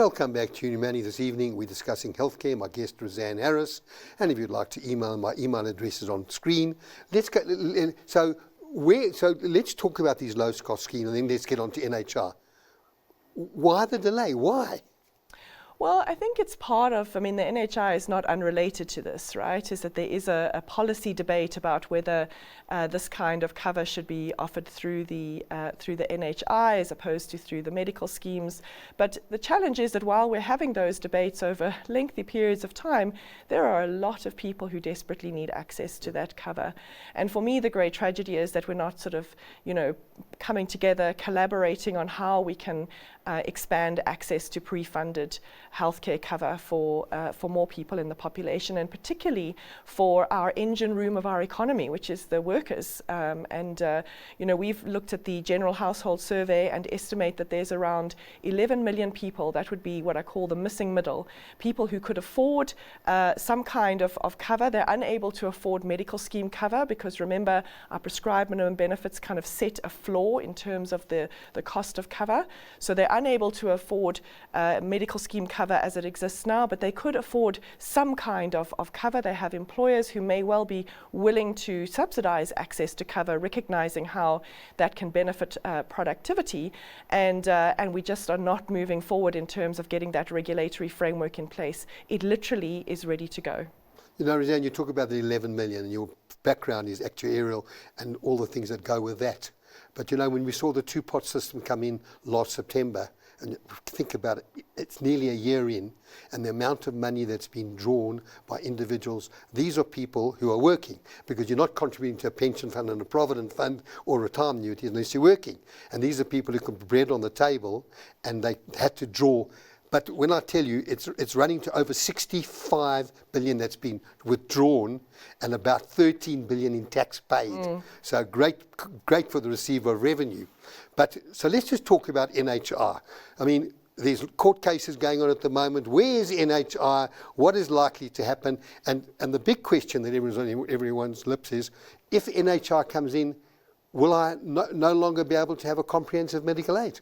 Welcome back to Humani this evening. We're discussing healthcare. My guest, Roseanne Harris. And if you'd like to email, my email address is on screen. Let's go. So let's talk about these low-cost schemes, and then let's get on to NHR. Why the delay? Why? Well, I think it's part of, the NHI is not unrelated to this, right? Is that there is a policy debate about whether this kind of cover should be offered through the NHI as opposed to through the medical schemes. But the challenge is that while we're having those debates over lengthy periods of time, there are a lot of people who desperately need access to that cover. And for me, the great tragedy is that we're not sort of, coming together, collaborating on how we can expand access to pre-funded healthcare cover for more people in the population, and particularly for our engine room of our economy, which is the workers. We've looked at the General Household Survey and estimate that there's around 11 million people that would be what I call the missing middle, people who could afford some kind of cover. They're unable to afford medical scheme cover because, remember, our prescribed minimum benefits kind of set a floor in terms of the cost of cover. So they're unable to afford medical scheme cover as it exists now, but they could afford some kind of cover. They have employers who may well be willing to subsidize access to cover, recognizing how that can benefit productivity, and we just are not moving forward in terms of getting that regulatory framework in place. It literally is ready to go. Roseanne, you talk about the 11 million, and your background is actuarial and all the things that go with that. But when we saw the two-pot system come in last September, and think about it, it's nearly a year in, and the amount of money that's been drawn by individuals, these are people who are working, because you're not contributing to a pension fund and a provident fund or retirement annuity unless you're working. And these are people who can put bread on the table, and they had to draw. But when I tell you, it's running to over 65 billion that's been withdrawn, and about 13 billion in tax paid. So great for the receiver of revenue. But so let's just talk about NHR. There's court cases going on at the moment. Where is NHR? What is likely to happen? And the big question that everyone's on everyone's lips is, if NHR comes in, will I no longer be able to have a comprehensive medical aid?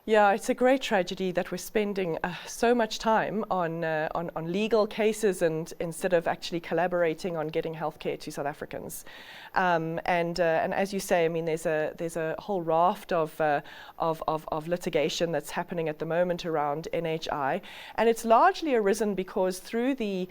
Yeah, it's a great tragedy that we're spending so much time on legal cases, and instead of actually collaborating on getting healthcare to South Africans. And as you say, there's a whole raft of litigation that's happening at the moment around NHI, and it's largely arisen because through the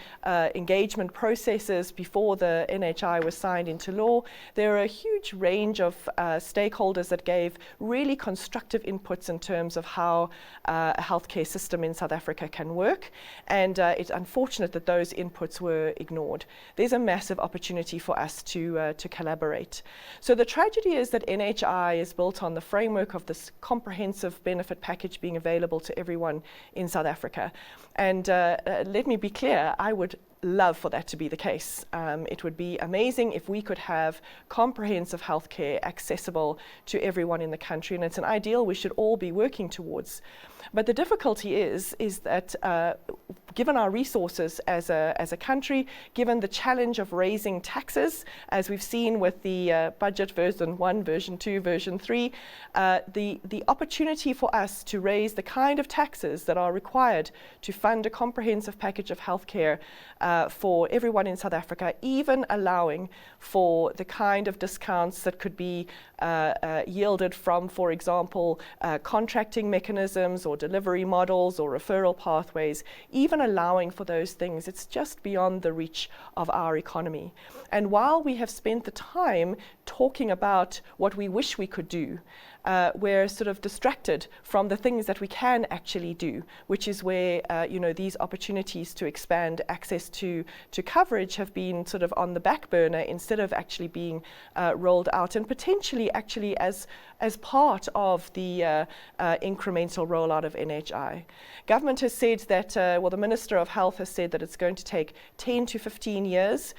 engagement processes before the NHI was signed into law, there are a huge range of stakeholders that gave really constructive inputs in terms of how a healthcare system in South Africa can work, and it's unfortunate that those inputs were ignored. There's a massive opportunity for us to collaborate. So the tragedy is that NHI is built on the framework of this comprehensive benefit package being available to everyone in South Africa. And let me be clear, I would love for that to be the case. It would be amazing if we could have comprehensive healthcare accessible to everyone in the country, and it's an ideal we should all be working towards. But the difficulty is that given our resources as a country, given the challenge of raising taxes, as we've seen with the budget version 1, version 2, version 3, the opportunity for us to raise the kind of taxes that are required to fund a comprehensive package of healthcare for everyone in South Africa, even allowing for the kind of discounts that could be yielded from, for example, contracting mechanisms or delivery models or referral pathways, even allowing for those things, it's just beyond the reach of our economy. And while we have spent the time talking about what we wish we could do, we're sort of distracted from the things that we can actually do, which is where these opportunities to expand access to coverage have been sort of on the back burner instead of actually being rolled out, and potentially actually as part of the incremental rollout of NHI. Government has said that, the Minister of Health has said that it's going to take 10 to 15 years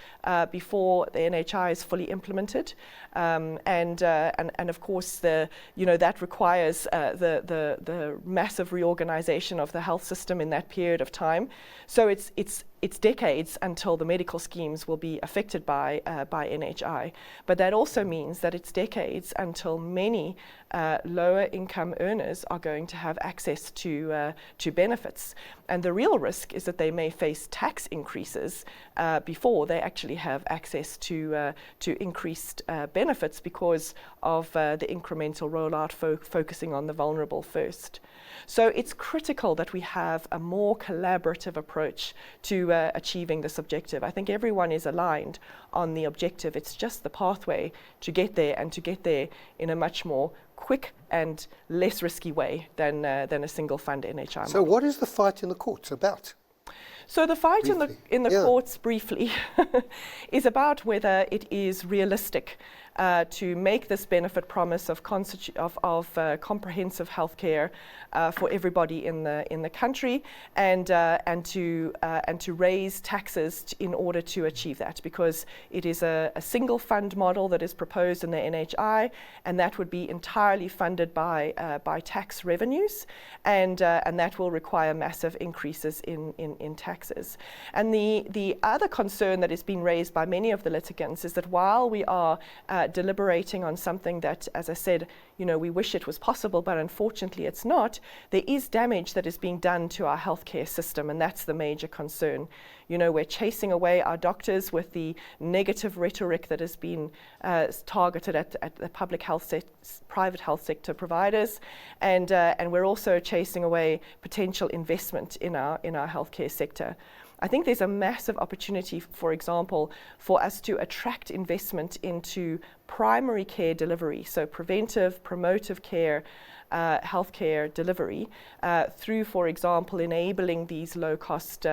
before the NHI is fully implemented, and of course that requires the massive reorganization of the health system in that period of time. So it's it's decades until the medical schemes will be affected by NHI. But that also means that it's decades until many lower income earners are going to have access to benefits. And the real risk is that they may face tax increases before they actually have access to increased benefits because of the incremental rollout focusing on the vulnerable first. So it's critical that we have a more collaborative approach to achieving this objective. I think everyone is aligned on the objective. It's just the pathway to get there, and to get there in a much more quick and less risky way than a single fund NHI So model. what is the fight in the courts about? So the fight in the Yeah. courts, briefly, is about whether it is realistic to make this benefit promise of comprehensive healthcare for everybody in the country, and to raise taxes in order to achieve that, because it is a single fund model that is proposed in the NHI, and that would be entirely funded by tax revenues, and that will require massive increases in taxes. And the other concern that has been raised by many of the litigants is that while we are deliberating on something that, as I said, we wish it was possible, but unfortunately it's not, there is damage that is being done to our healthcare system, and that's the major concern. We're chasing away our doctors with the negative rhetoric that has been targeted at the public health private health sector providers, and we're also chasing away potential investment in our healthcare sector. I think there's a massive opportunity, for example, for us to attract investment into primary care delivery, so preventive, promotive care, healthcare delivery, through, for example, enabling these low-cost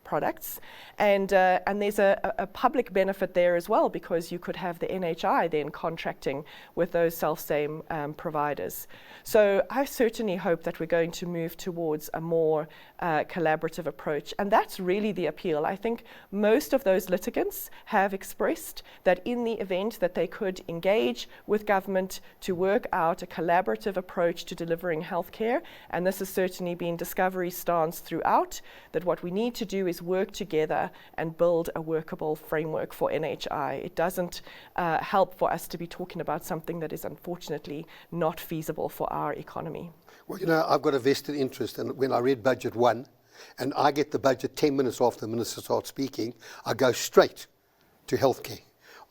products. And there's a public benefit there as well, because you could have the NHI then contracting with those self-same providers. So I certainly hope that we're going to move towards a more collaborative approach. And that's really the appeal. I think most of those litigants have expressed that in the event that they could engage with government to work out a collaborative approach to delivering healthcare, and this has certainly been Discovery's stance throughout, that what we need to do is work together and build a workable framework for NHI. It doesn't help for us to be talking about something that is unfortunately not feasible for our economy. Well, I've got a vested interest, and when I read Budget 1, and I get the budget 10 minutes after the minister starts speaking, I go straight to healthcare.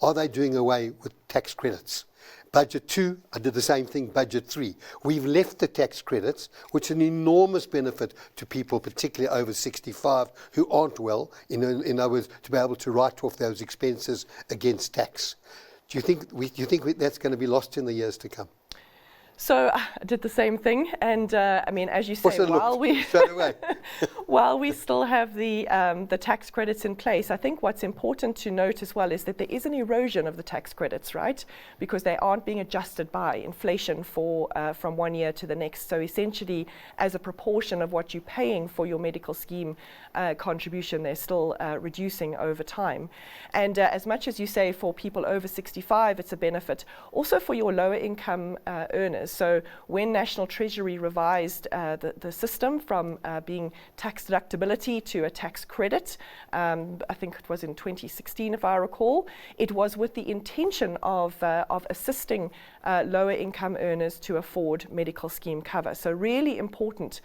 Are they doing away with tax credits? Budget 2, I did the same thing. Budget 3, we've left the tax credits, which is an enormous benefit to people, particularly over 65, who aren't well, in other words, to be able to write off those expenses against tax. Do you think that's going to be lost in the years to come? So I did the same thing, and as you say, while we still have the tax credits in place, I think what's important to note as well is that there is an erosion of the tax credits, right? Because they aren't being adjusted by inflation from one year to the next. So essentially, as a proportion of what you're paying for your medical scheme contribution, they're still reducing over time. And as much as you say for people over 65, it's a benefit. Also for your lower income earners. So when National Treasury revised the system from being tax deductibility to a tax credit, I think it was in 2016 if I recall, it was with the intention of assisting lower income earners to afford medical scheme cover. So really important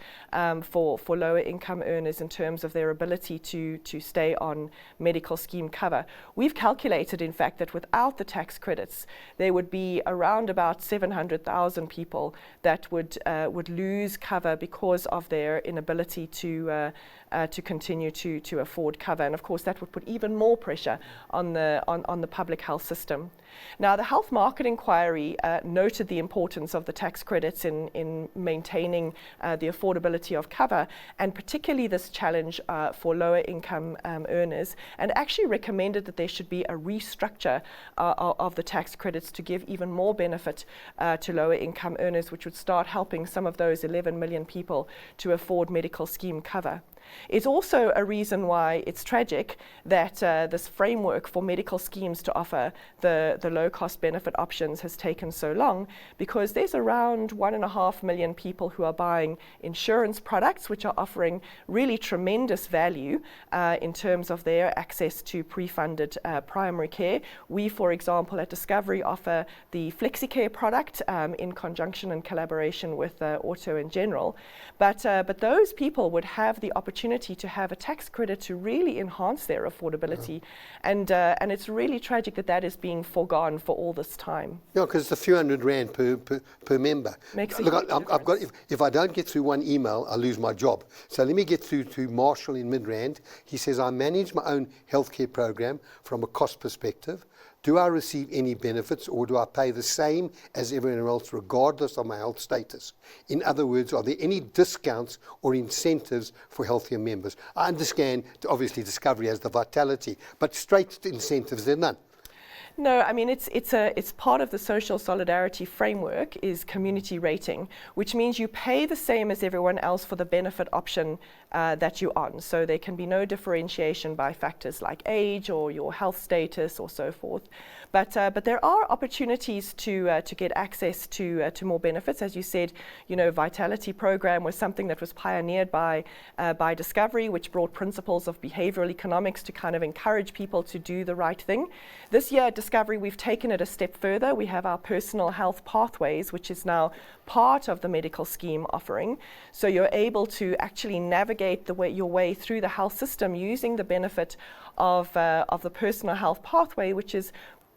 for lower income earners in terms of their ability to stay on medical scheme cover. We've calculated, in fact, that without the tax credits, there would be around about 700,000 people that would lose cover because of their inability to continue to afford cover, and of course that would put even more pressure on the public health system. Now, the Health Market Inquiry noted the importance of the tax credits in maintaining the affordability of cover, and particularly this challenge for lower income earners, and actually recommended that there should be a restructure of the tax credits to give even more benefit to lower income earners, which would start helping some of those 11 million people to afford medical scheme cover. It's also a reason why it's tragic that this framework for medical schemes to offer the low-cost benefit options has taken so long, because there's around 1.5 million people who are buying insurance products which are offering really tremendous value in terms of their access to pre-funded primary care. We, for example, at Discovery offer the FlexiCare product in conjunction and collaboration with Auto and General. But those people would have the opportunity to have a tax credit to really enhance their affordability. And it's really tragic that that is being foregone for all this time. Yeah, because it's a few $100 per member. Makes a Look, huge I've got, difference. if I don't get through one email, I lose my job. So let me get through to Marshall in Midrand. He says, I manage my own healthcare program from a cost perspective. Do I receive any benefits, or do I pay the same as everyone else regardless of my health status? In other words, are there any discounts or incentives for healthier members? I understand, obviously, Discovery has the vitality, but straight incentives, there are none. No, I mean, it's part of the social solidarity framework is community rating, which means you pay the same as everyone else for the benefit option that you're on. So there can be no differentiation by factors like age or your health status or so forth. But there are opportunities to get access to more benefits. As you said, Vitality program was something that was pioneered by Discovery, which brought principles of behavioral economics to kind of encourage people to do the right thing. This year at Discovery, we've taken it a step further. We have our personal health pathways, which is now part of the medical scheme offering. So you're able to actually navigate your way through the health system using the benefit of the personal health pathway, which is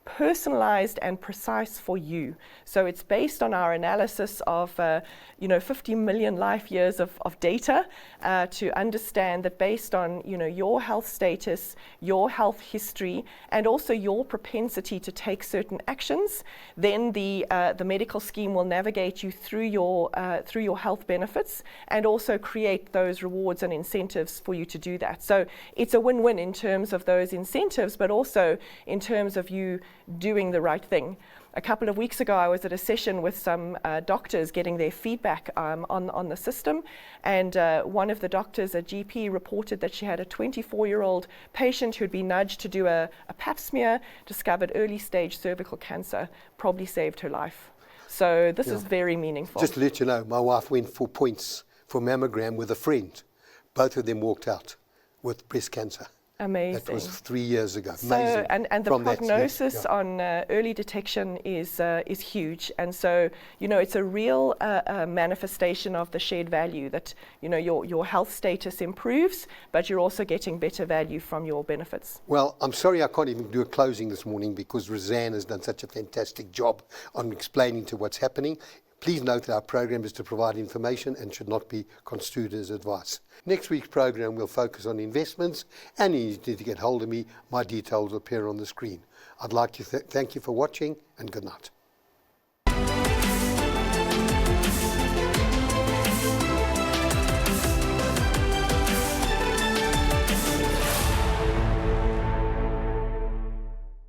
personalized and precise for you. So it's based on our analysis of 50 million life years of data to understand that based on your health status, your health history, and also your propensity to take certain actions, then the medical scheme will navigate you through your health benefits and also create those rewards and incentives for you to do that. So it's a win-win in terms of those incentives, but also in terms of you doing the right thing. A couple of weeks ago, I was at a session with some doctors getting their feedback on the system, and one of the doctors, a GP, reported that she had a 24-year-old patient who'd been nudged to do a pap smear, discovered early stage cervical cancer, probably saved her life. So this is very meaningful. Just to let you know, my wife went for points for mammogram with a friend. Both of them walked out with breast cancer. Amazing. That was 3 years ago. So, amazing. and the prognosis on early detection is huge, and so it's a real manifestation of the shared value that your health status improves, but you're also getting better value from your benefits. Well, I'm sorry I can't even do a closing this morning because Roseanne has done such a fantastic job on explaining to what's happening. Please note that our program is to provide information and should not be construed as advice. Next week's program will focus on investments, and you need to get hold of me. My details appear on the screen. I'd like to thank you for watching, and good night.